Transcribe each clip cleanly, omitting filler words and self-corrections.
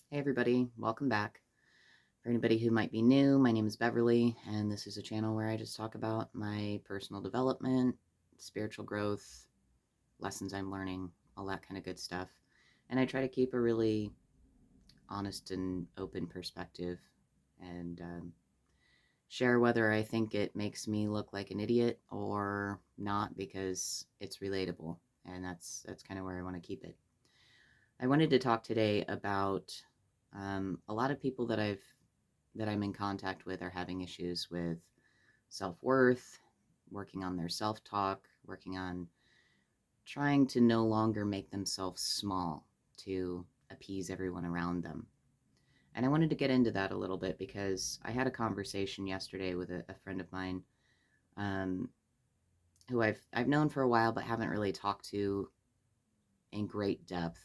Hey everybody, welcome back. For anybody who might be new, my name is Beverly, and this is a channel where I just talk about my personal development, spiritual growth, lessons I'm learning, all that kind of good stuff. And I try to keep a really honest and open perspective and share whether I think it makes me look like an idiot or not because it's relatable. And that's kind of where I want to keep it. I wanted to talk today about a lot of people that I'm in contact with are having issues with self-worth, working on their self-talk, working on trying to no longer make themselves small to appease everyone around them. And I wanted to get into that a little bit because I had a conversation yesterday with a friend of mine um, who I've known for a while but haven't really talked to in great depth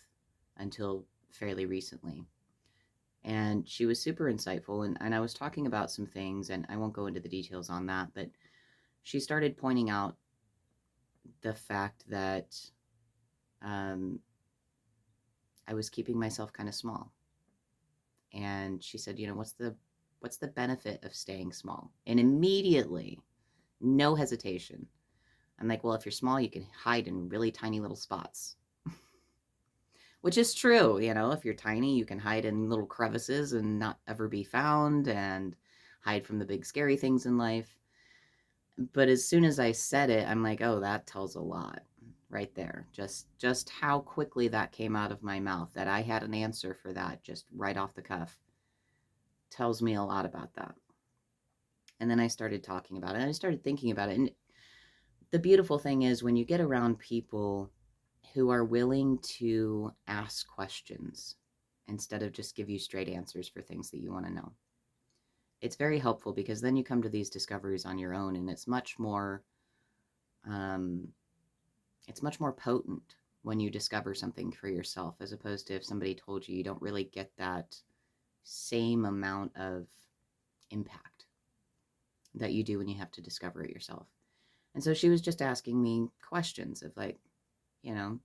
until fairly recently. And she was super insightful, and I was talking about some things, and I won't go into the details on that, but she started pointing out the fact that um, I was keeping myself kind of small. And she said, what's the benefit of staying small? And immediately, no hesitation, I'm like, well, if you're small, you can hide in really tiny little spots, which is true. If you're tiny, you can hide in little crevices and not ever be found and hide from the big scary things in life. But as soon as I said it, I'm like, oh, that tells a lot right there. Just how quickly that came out of my mouth, that I had an answer for that just right off the cuff, tells me a lot about that. And then I started talking about it and I started thinking about it. And the beautiful thing is when you get around people who are willing to ask questions instead of just give you straight answers for things that you want to know. It's very helpful because then you come to these discoveries on your own, and um, it's much more potent when you discover something for yourself, as opposed to if somebody told you, you don't really get that same amount of impact that you do when you have to discover it yourself. And so she was just asking me questions of like, you know,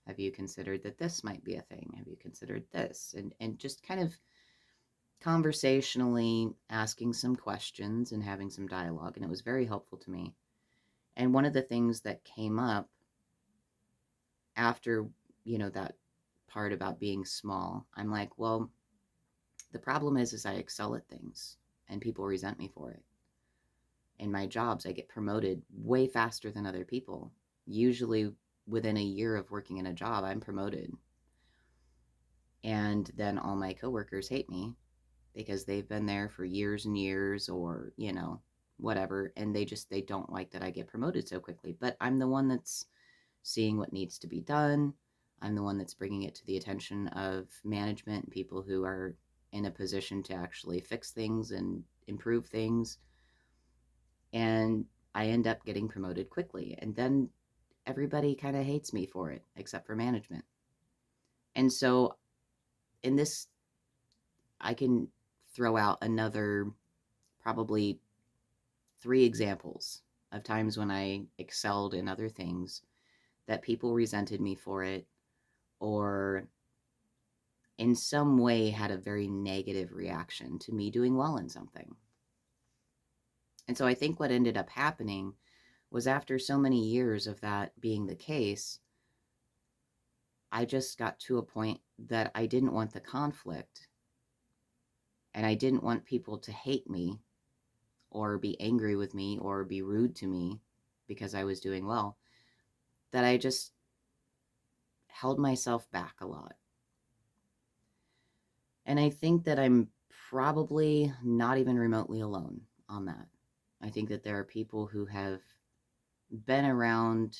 have you considered that this might be a thing? Have you considered this? And just kind of conversationally asking some questions and having some dialogue. And it was very helpful to me. And one of the things that came up after, that part about being small, I'm like, well, the problem is I excel at things and people resent me for it. In my jobs, I get promoted way faster than other people. Usually within a year of working in a job, I'm promoted. And then all my coworkers hate me because they've been there for years and years, or, whatever, and they don't like that I get promoted so quickly. But I'm the one that's seeing what needs to be done. I'm the one that's bringing it to the attention of management and people who are in a position to actually fix things and improve things. And I end up getting promoted quickly. And then everybody kind of hates me for it, except for management. And so in this, I can throw out another probably 3 examples of times when I excelled in other things that people resented me for it, or in some way had a very negative reaction to me doing well in something. And so I think what ended up happening was, after so many years of that being the case, I just got to a point that I didn't want the conflict, and I didn't want people to hate me or be angry with me or be rude to me because I was doing well, that I just held myself back a lot. And I think that I'm probably not even remotely alone on that. I think that there are people who have been around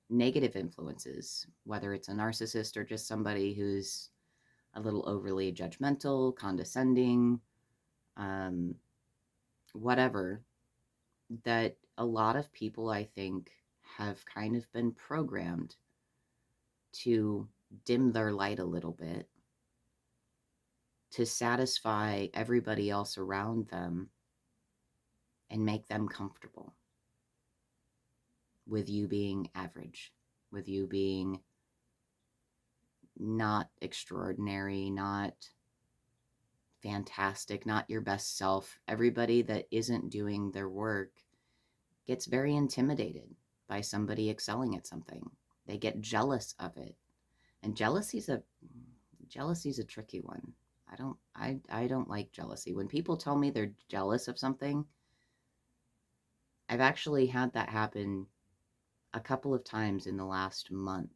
negative influences, whether it's a narcissist or just somebody who's a little overly judgmental, condescending, um, whatever, that a lot of people, I think, have kind of been programmed to dim their light a little bit to satisfy everybody else around them and make them comfortable with you being average, with you being not extraordinary, not fantastic, not your best self. Everybody that isn't doing their work gets very intimidated by somebody excelling at something. They get jealous of it. And jealousy's a tricky one. I don't like jealousy. When people tell me they're jealous of something, I've actually had that happen a couple of times in the last month,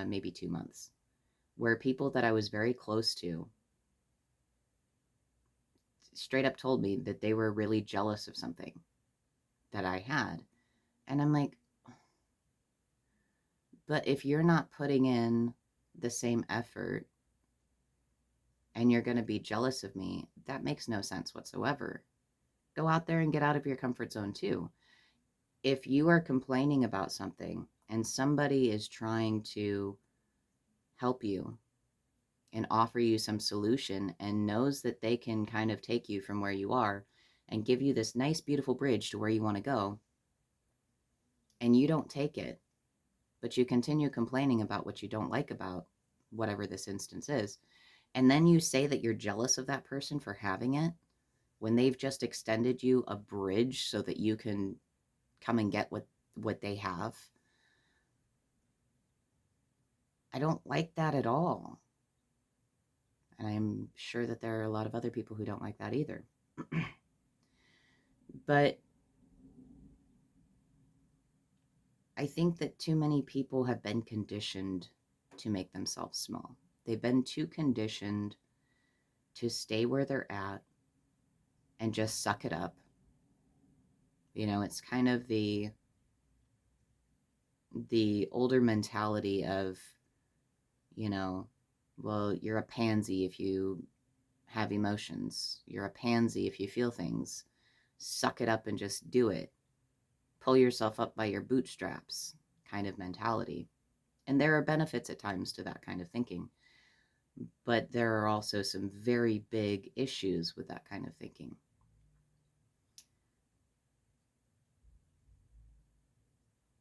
maybe 2 months, where people that I was very close to straight up told me that they were really jealous of something that I had. And I'm like, but if you're not putting in the same effort and you're going to be jealous of me, that makes no sense whatsoever. Go out there and get out of your comfort zone too. If you are complaining about something and somebody is trying to help you and offer you some solution and knows that they can kind of take you from where you are and give you this nice, beautiful bridge to where you want to go, and you don't take it, but you continue complaining about what you don't like about whatever this instance is, and then you say that you're jealous of that person for having it when they've just extended you a bridge so that you can come and get what they have. I don't like that at all. And I'm sure that there are a lot of other people who don't like that either. But I think that too many people have been conditioned to make themselves small. They've been too conditioned to stay where they're at and just suck it up. You know, it's kind of the older mentality of, you know, well, you're a pansy if you have emotions. You're a pansy if you feel things. Suck it up and just do it. Pull yourself up by your bootstraps kind of mentality. And there are benefits at times to that kind of thinking. But there are also some very big issues with that kind of thinking.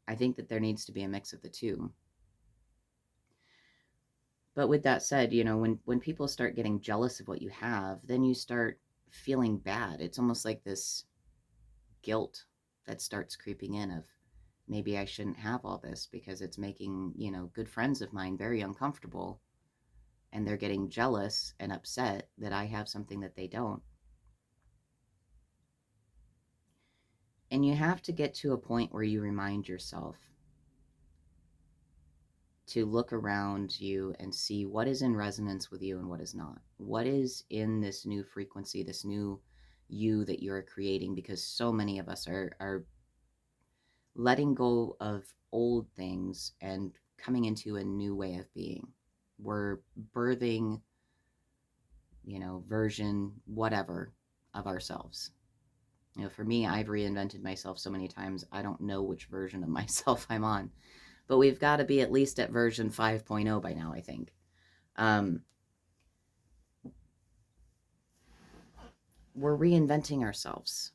I think that there needs to be a mix of the two. But with that said, you know, when people start getting jealous of what you have, then you start feeling bad. It's almost like this guilt that starts creeping in of maybe I shouldn't have all this because it's making, you know, good friends of mine very uncomfortable, and they're getting jealous and upset that I have something that they don't. And you have to get to a point where you remind yourself to look around you and see what is in resonance with you and what is not. What is in this new frequency, this new you that you're creating, because so many of us are letting go of old things and coming into a new way of being. We're birthing, you know, version, whatever, of ourselves. You know, for me, I've reinvented myself so many times, I don't know which version of myself I'm on. But we've got to be at least at version 5.0 by now, I think. We're reinventing ourselves.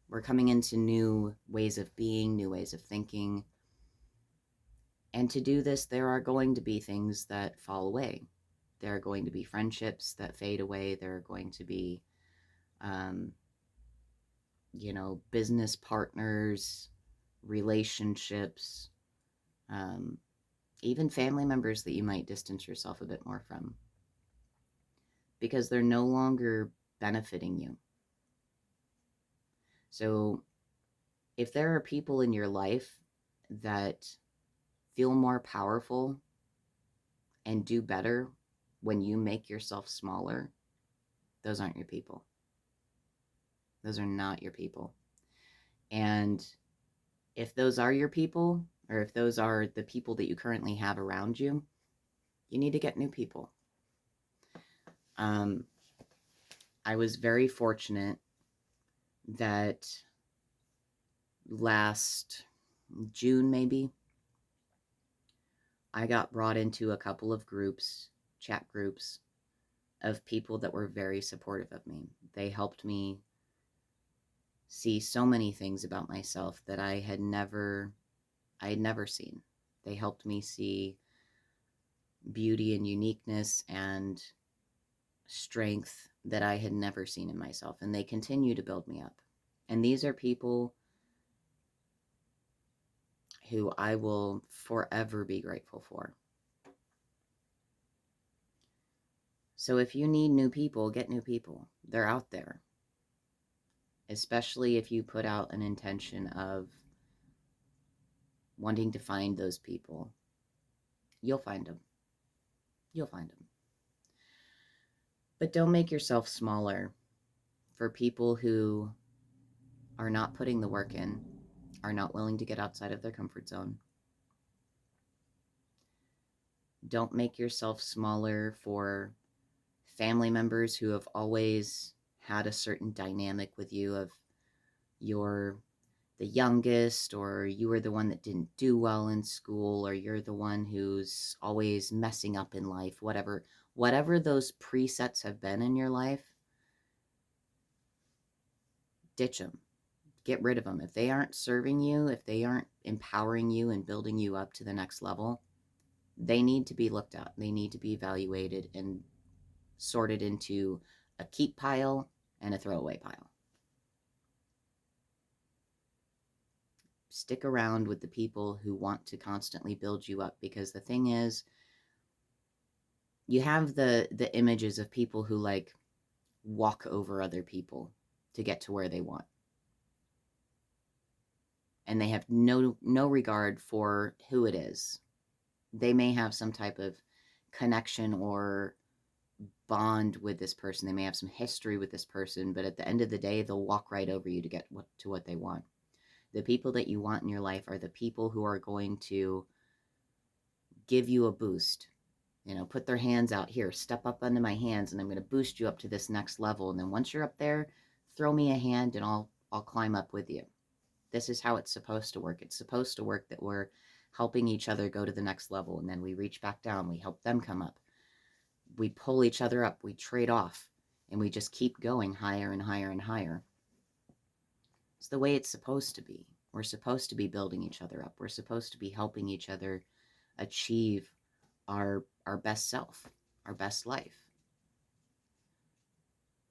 We're coming into new ways of being, new ways of thinking. And to do this, there are going to be things that fall away. There are going to be friendships that fade away. There are going to be, you know, business partners, relationships, even family members that you might distance yourself a bit more from because they're no longer benefiting you. So if there are people in your life that feel more powerful and do better when you make yourself smaller, those aren't your people. Those are not your people. And if those are your people, or if those are the people that you currently have around you, you need to get new people. I was very fortunate that last June, maybe, I got brought into a couple of groups, chat groups, of people that were very supportive of me. They helped me see so many things about myself that I had never seen. They helped me see beauty and uniqueness and strength that I had never seen in myself. And they continue to build me up. And these are people who I will forever be grateful for. So if you need new people, get new people. They're out there. Especially if you put out an intention of wanting to find those people. You'll find them. You'll find them. But don't make yourself smaller for people who are not putting the work in, are not willing to get outside of their comfort zone. Don't make yourself smaller for family members who have always had a certain dynamic with you of you're the youngest, or you were the one that didn't do well in school, or you're the one who's always messing up in life, whatever those presets have been in your life, ditch them. Get rid of them. If they aren't serving you, if they aren't empowering you and building you up to the next level, they need to be looked at. They need to be evaluated and sorted into a keep pile and a throwaway pile. Stick around with the people who want to constantly build you up, because the thing is, you have the images of people who like walk over other people to get to where they want. And they have no regard for who it is. They may have some type of connection or bond with this person. They may have some history with this person, but at the end of the day, they'll walk right over you to get to what they want. The people that you want in your life are the people who are going to give you a boost. You know, put their hands out here, step up under my hands, and I'm going to boost you up to this next level. And then once you're up there, throw me a hand and I'll climb up with you. This is how it's supposed to work. It's supposed to work that we're helping each other go to the next level, and then we reach back down. We help them come up. We pull each other up. We trade off, and we just keep going higher and higher and higher. It's the way it's supposed to be. We're supposed to be building each other up. We're supposed to be helping each other achieve our best self, our best life,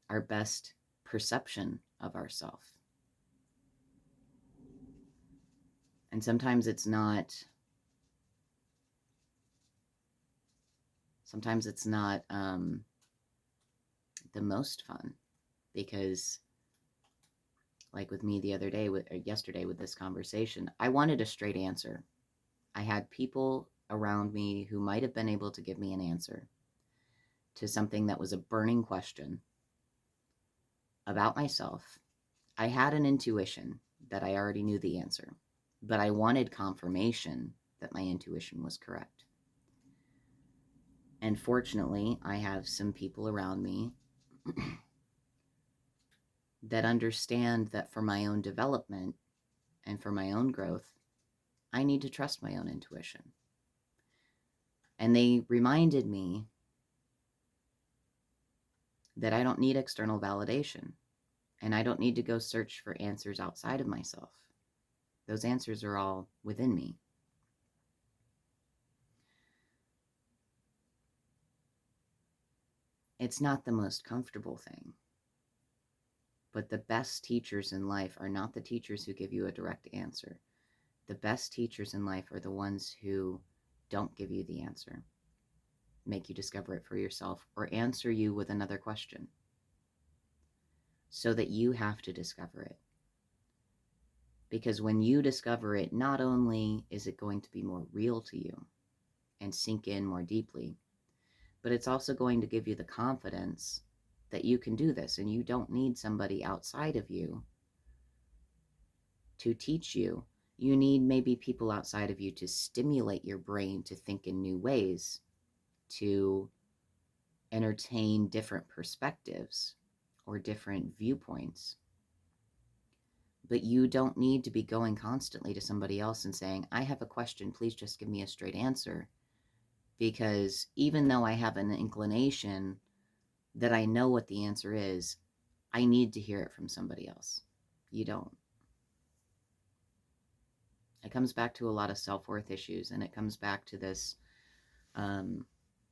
our best perception of ourself. And sometimes it's not the most fun, because like with me the other day yesterday with this conversation, I wanted a straight answer. I had people around me who might have been able to give me an answer to something that was a burning question about myself. I had an intuition that I already knew the answer, but I wanted confirmation that my intuition was correct. And fortunately, I have some people around me that understand that for my own development and for my own growth, I need to trust my own intuition. And they reminded me that I don't need external validation, and I don't need to go search for answers outside of myself. Those answers are all within me. It's not the most comfortable thing, but the best teachers in life are not the teachers who give you a direct answer. The best teachers in life are the ones who don't give you the answer, make you discover it for yourself, or answer you with another question so that you have to discover it. Because when you discover it, not only is it going to be more real to you and sink in more deeply, but it's also going to give you the confidence that you can do this, and you don't need somebody outside of you to teach you. You need maybe people outside of you to stimulate your brain to think in new ways, to entertain different perspectives or different viewpoints. But you don't need to be going constantly to somebody else and saying, I have a question, please just give me a straight answer. Because even though I have an inclination that I know what the answer is, I need to hear it from somebody else. You don't. It comes back to a lot of self-worth issues, and it comes back to this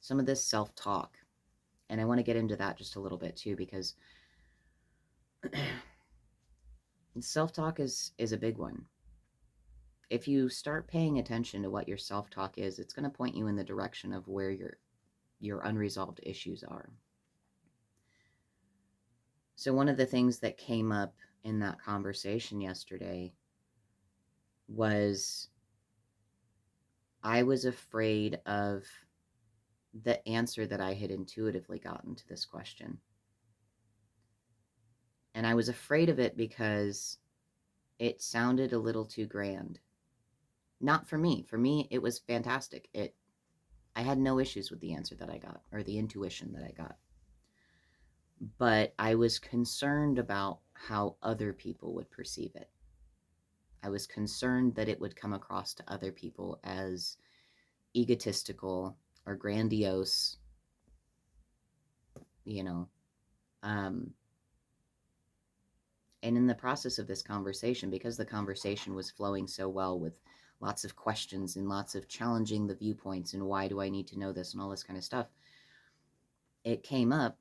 some of this self-talk. And I want to get into that just a little bit too, because self-talk is a big one. If you start paying attention to what your self-talk is, it's going to point you in the direction of where your unresolved issues are. So one of the things that came up in that conversation yesterday was I was afraid of the answer that I had intuitively gotten to this question. And I was afraid of it because it sounded a little too grand. Not for me. For me, it was fantastic. I had no issues with the answer that I got, or the intuition that I got. But I was concerned about how other people would perceive it. I was concerned that it would come across to other people as egotistical or grandiose, you know. And in the process of this conversation, because the conversation was flowing so well with lots of questions and lots of challenging the viewpoints and why do I need to know this and all this kind of stuff, it came up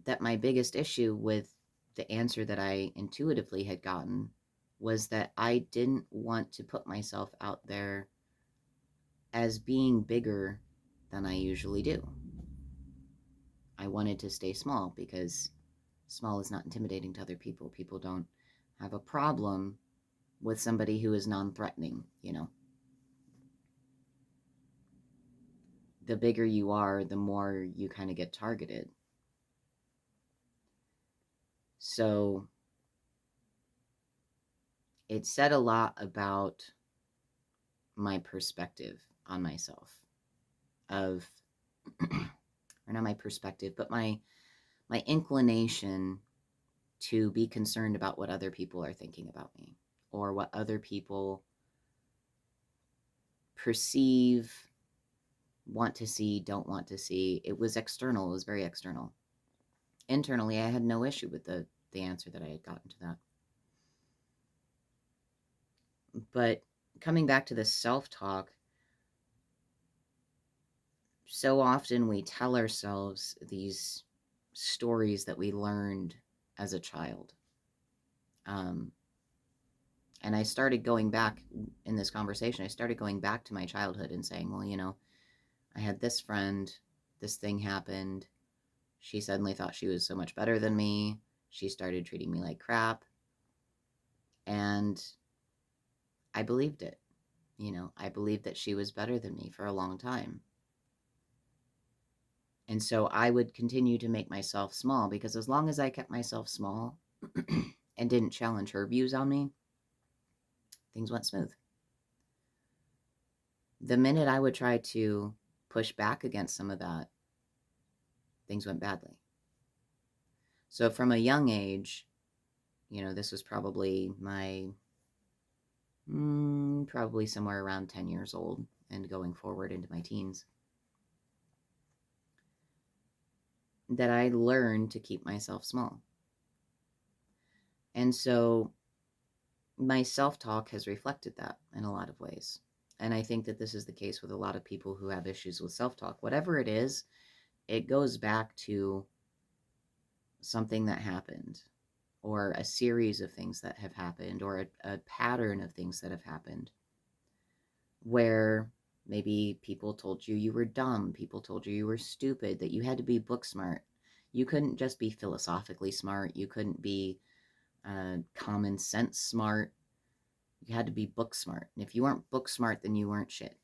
that my biggest issue with the answer that I intuitively had gotten was that I didn't want to put myself out there as being bigger than I usually do. I wanted to stay small because small is not intimidating to other people. People don't have a problem with somebody who is non-threatening, you know. The bigger you are, the more you kind of get targeted. So it said a lot about my perspective on myself of, or not my perspective, but my inclination to be concerned about what other people are thinking about me or what other people perceive, want to see, don't want to see. It was external. It was very external. Internally, I had no issue with the answer that I had gotten to that. But coming back to the self-talk, so often we tell ourselves these stories that we learned as a child. And I started going back in this conversation, I started going back to my childhood and saying, well, you know, I had this friend, this thing happened. She suddenly thought she was so much better than me. She started treating me like crap. And I believed it. You know, I believed that she was better than me for a long time. And so I would continue to make myself small because as long as I kept myself small and didn't challenge her views on me, things went smooth. The minute I would try to push back against some of that, things went badly. So from a young age, you know, this was probably my, probably somewhere around 10 years old and going forward into my teens, that I learned to keep myself small. And so my self-talk has reflected that in a lot of ways. And I think that this is the case with a lot of people who have issues with self-talk. Whatever it is, it goes back to something that happened, or a series of things that have happened, or a pattern of things that have happened, where maybe people told you you were dumb, people told you were stupid, that you had to be book smart. You couldn't just be philosophically smart. You couldn't be common sense smart. You had to be book smart. And if you weren't book smart, then you weren't shit.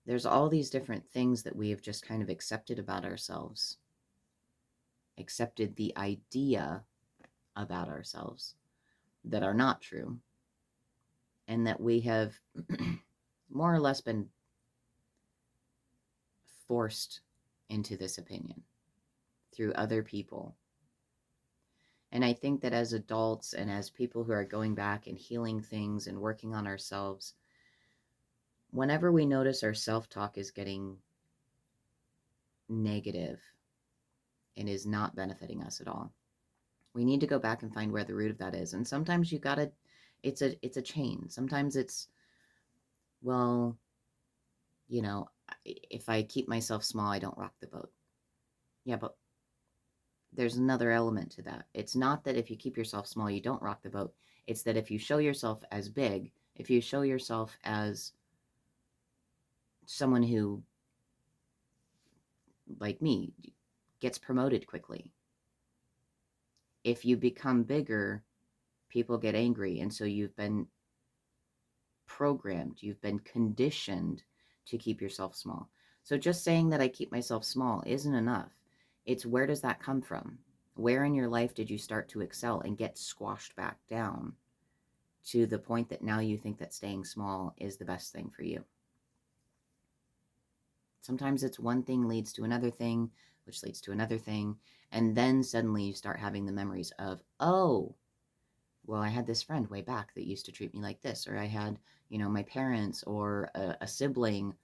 There's all these different things that we have just kind of accepted about ourselves, accepted the idea about ourselves that are not true, and that we have more or less been forced into this opinion through other people. And I think that as adults and as people who are going back and healing things and working on ourselves, whenever we notice our self-talk is getting negative and is not benefiting us at all, we need to go back and find where the root of that is. And sometimes you gotta, it's a chain. Sometimes it's, well, you know, if I keep myself small, I don't rock the boat. Yeah, but there's another element to that. It's not that if you keep yourself small, you don't rock the boat. It's that if you show yourself as big, if you show yourself as someone who, like me, gets promoted quickly, if you become bigger, people get angry. And so you've been programmed, you've been conditioned to keep yourself small. So just saying that I keep myself small isn't enough. It's where does that come from? Where in your life did you start to excel and get squashed back down to the point that now you think that staying small is the best thing for you? Sometimes it's one thing leads to another thing, which leads to another thing. And then suddenly you start having the memories of, oh, well, I had this friend way back that used to treat me like this, or I had, my parents or a sibling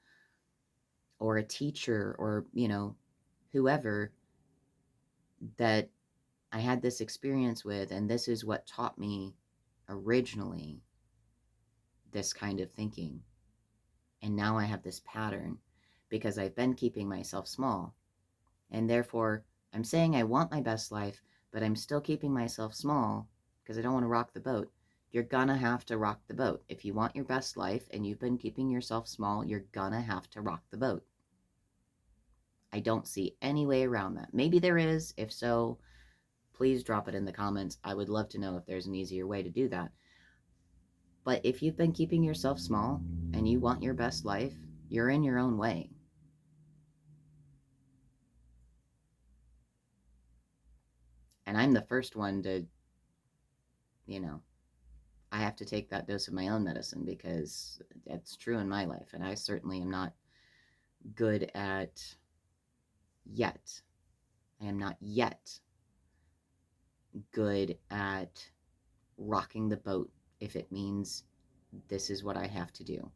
or a teacher or, whoever that I had this experience with, and this is what taught me originally this kind of thinking. And now I have this pattern because I've been keeping myself small. And therefore, I'm saying I want my best life, but I'm still keeping myself small because I don't want to rock the boat. You're gonna have to rock the boat. If you want your best life and you've been keeping yourself small, you're gonna have to rock the boat. I don't see any way around that. Maybe there is. If so, please drop it in the comments. I would love to know if there's an easier way to do that. But if you've been keeping yourself small and you want your best life, you're in your own way. And I'm the first one to, you know, I have to take that dose of my own medicine because it's true in my life. And I certainly am not good at yet. I am not yet good at rocking the boat if it means this is what I have to do.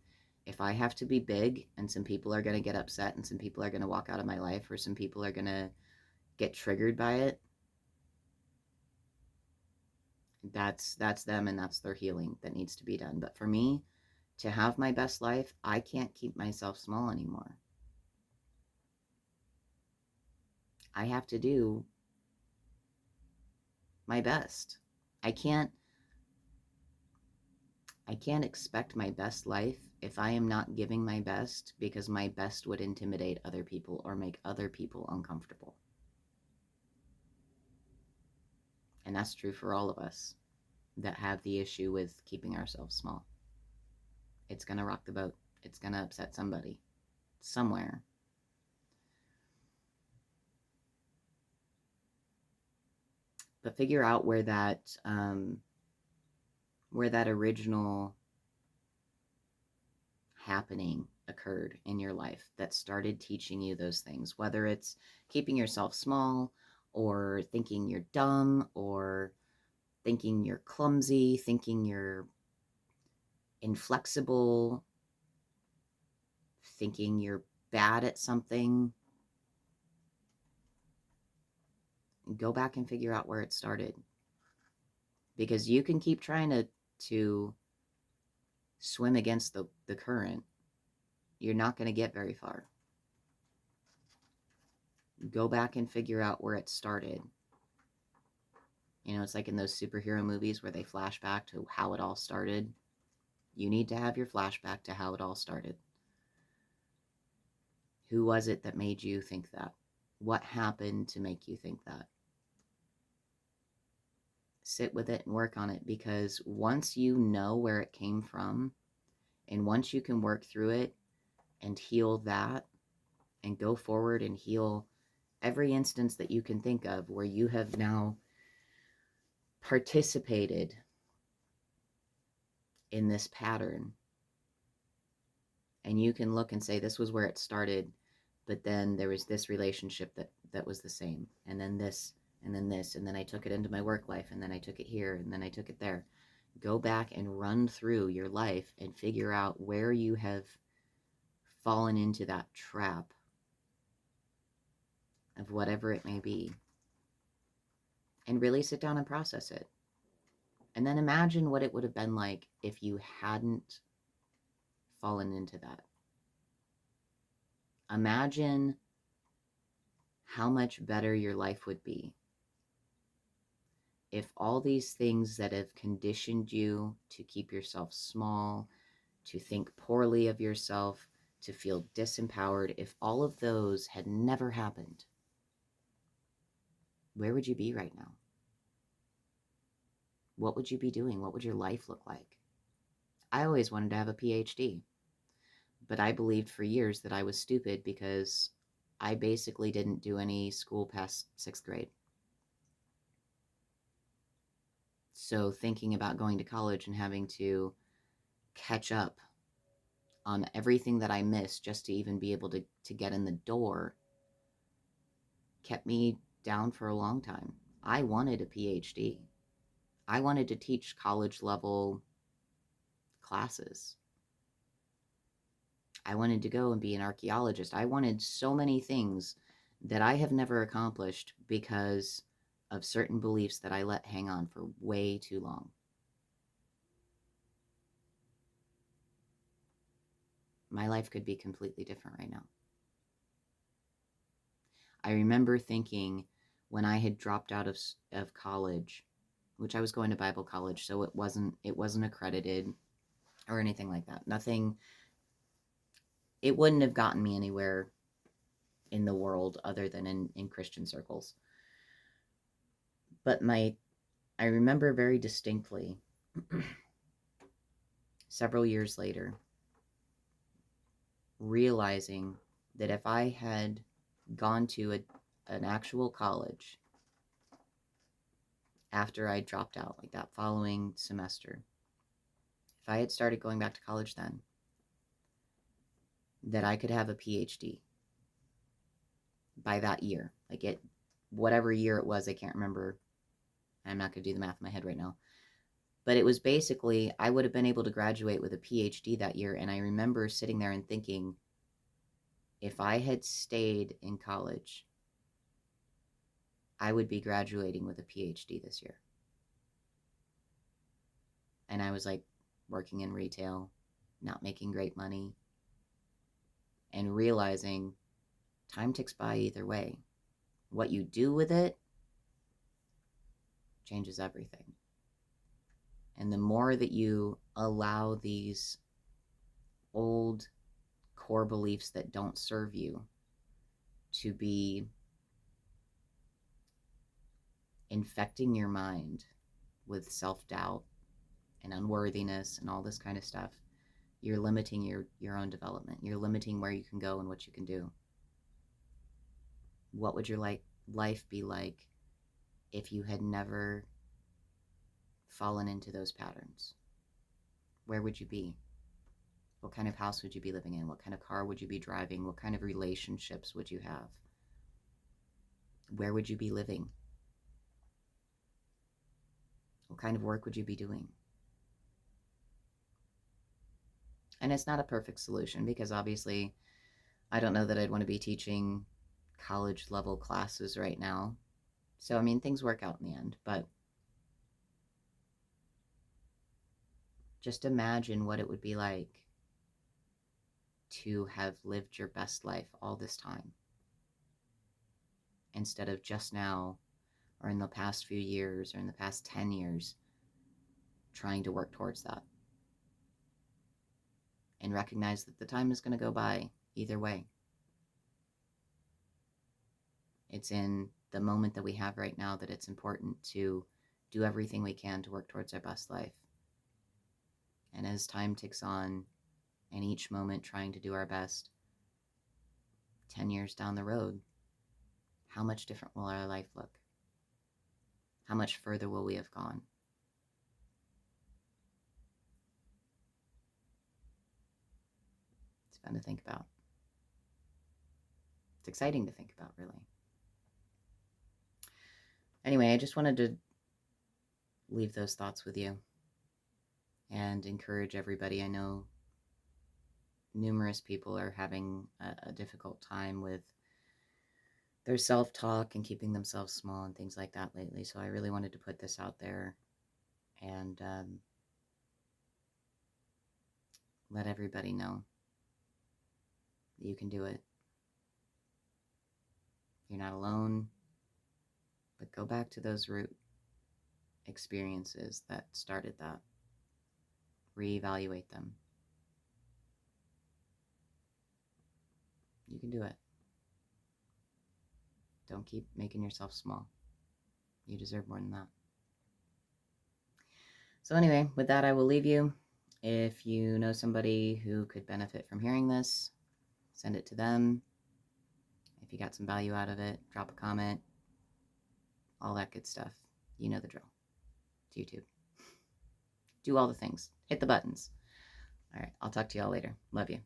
If I have to be big and some people are going to get upset and some people are going to walk out of my life or some people are going to get triggered by it, that's them and that's their healing that needs to be done. But for me, to have my best life, I can't keep myself small anymore. I have to do my best. I can't expect my best life if I am not giving my best because my best would intimidate other people or make other people uncomfortable. And that's true for all of us that have the issue with keeping ourselves small. It's going to rock the boat. It's going to upset somebody somewhere. But figure out where that original happening occurred in your life that started teaching you those things, whether it's keeping yourself small or thinking you're dumb or thinking you're clumsy, thinking you're inflexible, thinking you're bad at something. Go back and figure out where it started. Because you can keep trying to swim against the current. You're not going to get very far. Go back and figure out where it started. It's like in those superhero movies where they flash back to how it all started. You need to have your flashback to how it all started. Who was it that made you think that? What happened to make you think that? Sit with it and work on it, because once you know where it came from and once you can work through it and heal that and go forward and heal every instance that you can think of where you have now participated in this pattern, and you can look and say this was where it started, but then there was this relationship that was the same, and then this, and then this, and then I took it into my work life, and then I took it here, and then I took it there. Go back and run through your life and figure out where you have fallen into that trap of whatever it may be, and really sit down and process it. And then imagine what it would have been like if you hadn't fallen into that. Imagine how much better your life would be if all these things that have conditioned you to keep yourself small, to think poorly of yourself, to feel disempowered, if all of those had never happened, where would you be right now? What would you be doing? What would your life look like? I always wanted to have a PhD, but I believed for years that I was stupid because I basically didn't do any school past 6th grade. So thinking about going to college and having to catch up on everything that I missed just to even be able to get in the door kept me down for a long time. I wanted a PhD. I wanted to teach college level classes. I wanted to go and be an archaeologist. I wanted so many things that I have never accomplished because of certain beliefs that I let hang on for way too long. My life could be completely different right now. I remember thinking when I had dropped out of college, which I was going to Bible college, so it wasn't accredited or anything like that. Nothing. It wouldn't have gotten me anywhere in the world other than in Christian circles. But I remember very distinctly several years later realizing that if I had gone to an actual college after I dropped out, like that following semester, if I had started going back to college then, that I could have a PhD by that year. Like it, whatever year it was, I can't remember. I'm not going to do the math in my head right now. But it was basically, I would have been able to graduate with a PhD that year. And I remember sitting there and thinking, if I had stayed in college, I would be graduating with a PhD this year. And I was like working in retail, not making great money, and realizing time ticks by either way. What you do with it changes everything. And the more that you allow these old core beliefs that don't serve you to be infecting your mind with self-doubt and unworthiness and all this kind of stuff, you're limiting your own development. You're limiting where you can go and what you can do. What would your life be like if you had never fallen into those patterns? Where would you be? What kind of house would you be living in? What kind of car would you be driving? What kind of relationships would you have? Where would you be living? What kind of work would you be doing? And it's not a perfect solution because obviously I don't know that I'd want to be teaching college level classes right now. So, I mean, things work out in the end, but just imagine what it would be like to have lived your best life all this time instead of just now or in the past few years or in the past 10 years trying to work towards that. And recognize that the time is going to go by either way. It's in the moment that we have right now that it's important to do everything we can to work towards our best life. And as time ticks on, and each moment trying to do our best, 10 years down the road, how much different will our life look? How much further will we have gone? It's fun to think about. It's exciting to think about, really. Anyway, I just wanted to leave those thoughts with you and encourage everybody. I know numerous people are having a difficult time with their self-talk and keeping themselves small and things like that lately. So I really wanted to put this out there and let everybody know that you can do it. You're not alone. But go back to those root experiences that started that. Reevaluate them. You can do it. Don't keep making yourself small. You deserve more than that. So anyway, with that, I will leave you. If you know somebody who could benefit from hearing this, send it to them. If you got some value out of it, drop a comment. All that good stuff. You know the drill. It's YouTube. Do all the things. Hit the buttons. All right, I'll talk to y'all later. Love you.